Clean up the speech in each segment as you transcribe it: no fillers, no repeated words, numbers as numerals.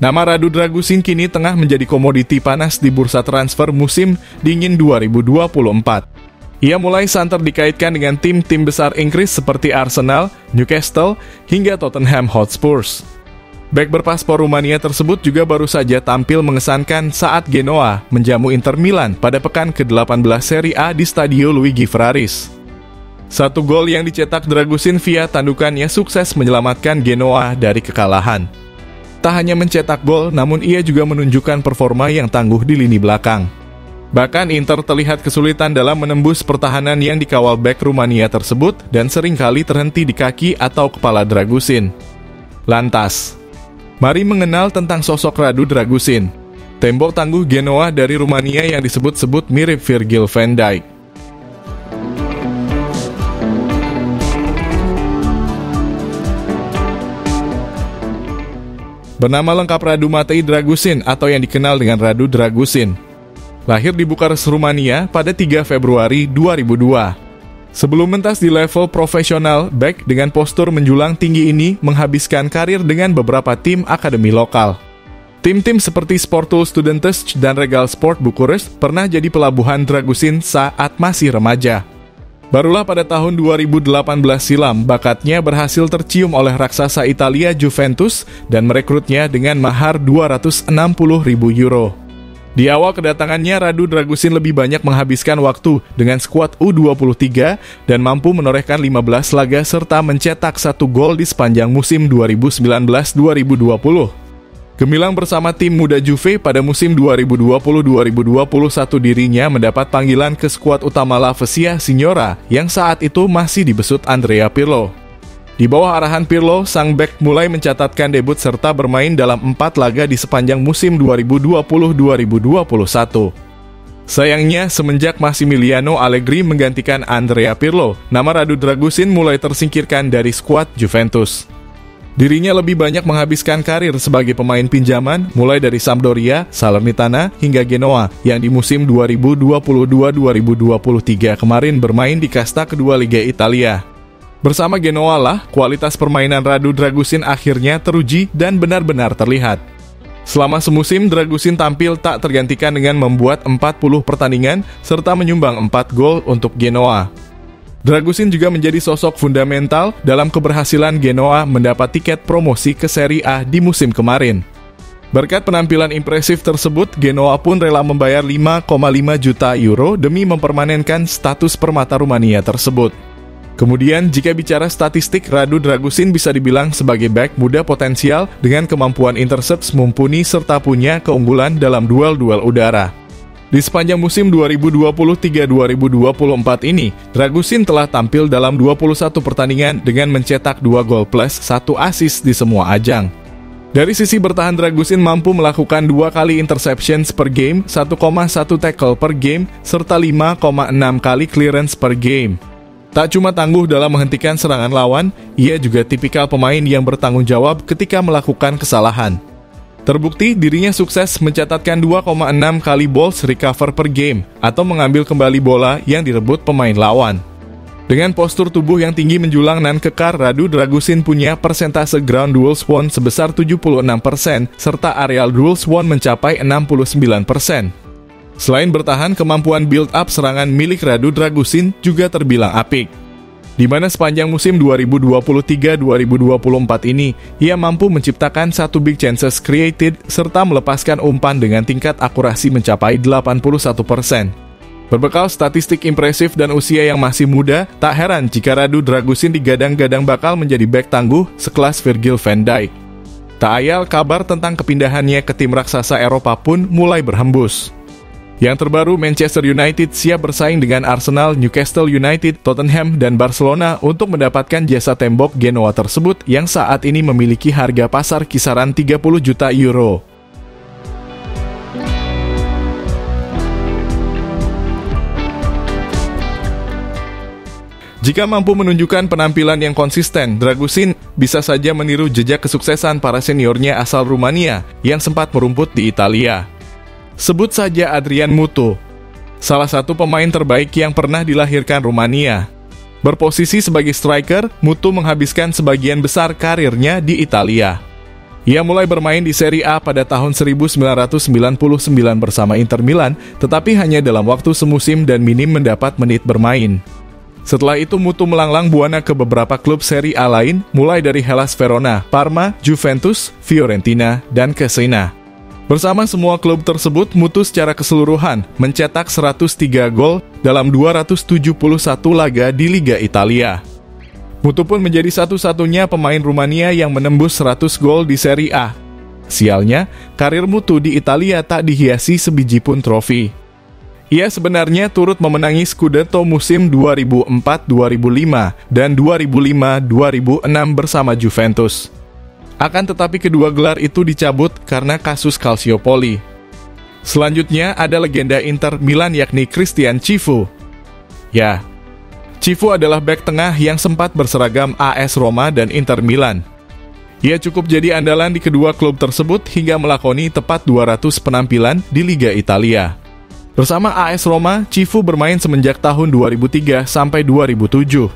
Nama Radu Dragusin kini tengah menjadi komoditi panas di bursa transfer musim dingin 2024. Ia mulai santer dikaitkan dengan tim-tim besar Inggris seperti Arsenal, Newcastle, hingga Tottenham Hotspur. Bek berpaspor Rumania tersebut juga baru saja tampil mengesankan saat Genoa menjamu Inter Milan pada pekan ke-18 Serie A di Stadio Luigi Ferraris. Satu gol yang dicetak Dragusin via tandukannya sukses menyelamatkan Genoa dari kekalahan. Tak hanya mencetak gol, namun ia juga menunjukkan performa yang tangguh di lini belakang. Bahkan Inter terlihat kesulitan dalam menembus pertahanan yang dikawal bek Rumania tersebut dan seringkali terhenti di kaki atau kepala Dragusin. Lantas, mari mengenal tentang sosok Radu Dragusin, tembok tangguh Genoa dari Rumania yang disebut-sebut mirip Virgil van Dijk. Bernama lengkap Radu Matei Dragusin atau yang dikenal dengan Radu Dragusin. Lahir di Bukares, Rumania pada 3 Februari 2002. Sebelum mentas di level profesional, bek dengan postur menjulang tinggi ini menghabiskan karir dengan beberapa tim akademi lokal. Tim-tim seperti Sportul Studentes dan Regal Sport Bucharest pernah jadi pelabuhan Dragusin saat masih remaja. Barulah pada tahun 2018 silam, bakatnya berhasil tercium oleh raksasa Italia Juventus dan merekrutnya dengan mahar 260.000 euro. Di awal kedatangannya, Radu Dragusin lebih banyak menghabiskan waktu dengan skuad U23 dan mampu menorehkan 15 laga serta mencetak 1 gol di sepanjang musim 2019-2020. Gemilang bersama tim muda Juve pada musim 2020-2021 dirinya mendapat panggilan ke skuad utama La Spezia Signora yang saat itu masih dibesut Andrea Pirlo. Di bawah arahan Pirlo, sang bek mulai mencatatkan debut serta bermain dalam 4 laga di sepanjang musim 2020-2021. Sayangnya, semenjak Massimiliano Allegri menggantikan Andrea Pirlo, nama Radu Dragusin mulai tersingkirkan dari skuad Juventus. Dirinya lebih banyak menghabiskan karir sebagai pemain pinjaman, mulai dari Sampdoria, Salernitana, hingga Genoa, yang di musim 2022-2023 kemarin bermain di kasta kedua Liga Italia. Bersama Genoa lah, kualitas permainan Radu Dragusin akhirnya teruji dan benar-benar terlihat. Selama semusim, Dragusin tampil tak tergantikan dengan membuat 40 pertandingan, serta menyumbang 4 gol untuk Genoa. Dragusin juga menjadi sosok fundamental dalam keberhasilan Genoa mendapat tiket promosi ke Serie A di musim kemarin. Berkat penampilan impresif tersebut, Genoa pun rela membayar 5,5 juta euro demi mempermanenkan status permata Rumania tersebut. Kemudian, jika bicara statistik, Radu Dragusin bisa dibilang sebagai bek muda potensial dengan kemampuan intercept mumpuni serta punya keunggulan dalam duel-duel udara. Di sepanjang musim 2023-2024 ini, Dragusin telah tampil dalam 21 pertandingan dengan mencetak 2 gol plus 1 assist di semua ajang. Dari sisi bertahan, Dragusin mampu melakukan 2 kali interceptions per game, 1,1 tackle per game, serta 5,6 kali clearance per game. Tak cuma tangguh dalam menghentikan serangan lawan, ia juga tipikal pemain yang bertanggung jawab ketika melakukan kesalahan. Terbukti dirinya sukses mencatatkan 2,6 kali balls recover per game atau mengambil kembali bola yang direbut pemain lawan. Dengan postur tubuh yang tinggi menjulang dan kekar, Radu Dragusin punya persentase ground duels won sebesar 76% serta aerial duels won mencapai 69%. Selain bertahan, kemampuan build up serangan milik Radu Dragusin juga terbilang apik, di mana sepanjang musim 2023-2024 ini, ia mampu menciptakan 1 big chances created serta melepaskan umpan dengan tingkat akurasi mencapai 81%. Berbekal statistik impresif dan usia yang masih muda, tak heran jika Radu Dragusin digadang-gadang bakal menjadi bek tangguh sekelas Virgil van Dijk. Tak ayal kabar tentang kepindahannya ke tim raksasa Eropa pun mulai berhembus. Yang terbaru, Manchester United siap bersaing dengan Arsenal, Newcastle United, Tottenham, dan Barcelona untuk mendapatkan jasa tembok Genoa tersebut yang saat ini memiliki harga pasar kisaran 30 juta euro. Jika mampu menunjukkan penampilan yang konsisten, Dragusin bisa saja meniru jejak kesuksesan para seniornya asal Rumania yang sempat merumput di Italia. Sebut saja Adrian Mutu, salah satu pemain terbaik yang pernah dilahirkan Rumania. Berposisi sebagai striker, Mutu menghabiskan sebagian besar karirnya di Italia. Ia mulai bermain di Serie A pada tahun 1999 bersama Inter Milan, tetapi hanya dalam waktu semusim dan minim mendapat menit bermain. Setelah itu Mutu melanglang buana ke beberapa klub Serie A lain, mulai dari Hellas Verona, Parma, Juventus, Fiorentina, dan Cesena. Bersama semua klub tersebut, Mutu secara keseluruhan mencetak 103 gol dalam 271 laga di Liga Italia. Mutu pun menjadi satu-satunya pemain Rumania yang menembus 100 gol di Serie A. Sialnya, karir Mutu di Italia tak dihiasi sebiji pun trofi. Ia sebenarnya turut memenangi Scudetto musim 2004-2005 dan 2005-2006 bersama Juventus. Akan tetapi kedua gelar itu dicabut karena kasus Calciopoli. Selanjutnya ada legenda Inter Milan yakni Christian Cifu. Ya, Cifu adalah bek tengah yang sempat berseragam AS Roma dan Inter Milan. Ia cukup jadi andalan di kedua klub tersebut hingga melakoni tepat 200 penampilan di Liga Italia. Bersama AS Roma, Cifu bermain semenjak tahun 2003 sampai 2007.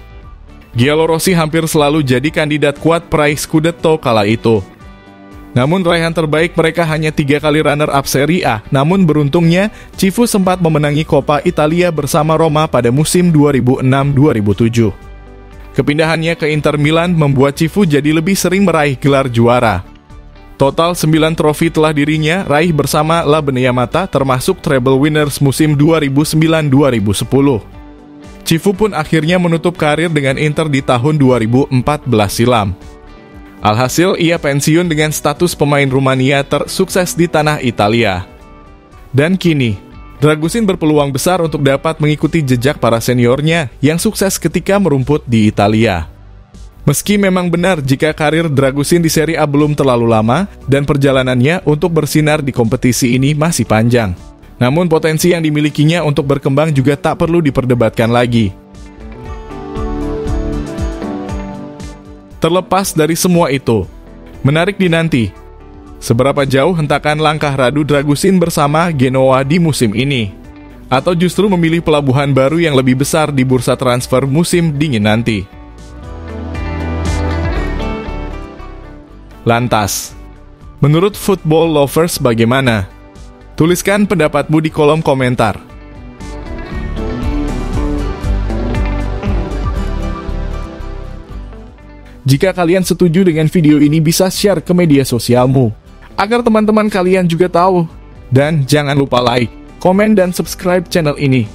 Giallorossi hampir selalu jadi kandidat kuat peraih Scudetto kala itu. Namun raihan terbaik mereka hanya 3 kali runner-up Serie A, namun beruntungnya Cifu sempat memenangi Coppa Italia bersama Roma pada musim 2006-2007. Kepindahannya ke Inter Milan membuat Cifu jadi lebih sering meraih gelar juara. Total 9 trofi telah dirinya raih bersama La Beneamata termasuk treble winners musim 2009-2010. Cifu pun akhirnya menutup karir dengan Inter di tahun 2014 silam. Alhasil, ia pensiun dengan status pemain Rumania tersukses di tanah Italia. Dan kini, Dragusin berpeluang besar untuk dapat mengikuti jejak para seniornya yang sukses ketika merumput di Italia. Meski memang benar jika karir Dragusin di Serie A belum terlalu lama dan perjalanannya untuk bersinar di kompetisi ini masih panjang. Namun potensi yang dimilikinya untuk berkembang juga tak perlu diperdebatkan lagi. Terlepas dari semua itu, menarik dinanti, seberapa jauh hentakan langkah Radu Dragusin bersama Genoa di musim ini? Atau justru memilih pelabuhan baru yang lebih besar di bursa transfer musim dingin nanti? Lantas, menurut Football Lovers bagaimana? Tuliskan pendapatmu di kolom komentar. Jika kalian setuju dengan video ini, bisa share ke media sosialmu, agar teman-teman kalian juga tahu. Dan jangan lupa like, komen, dan subscribe channel ini.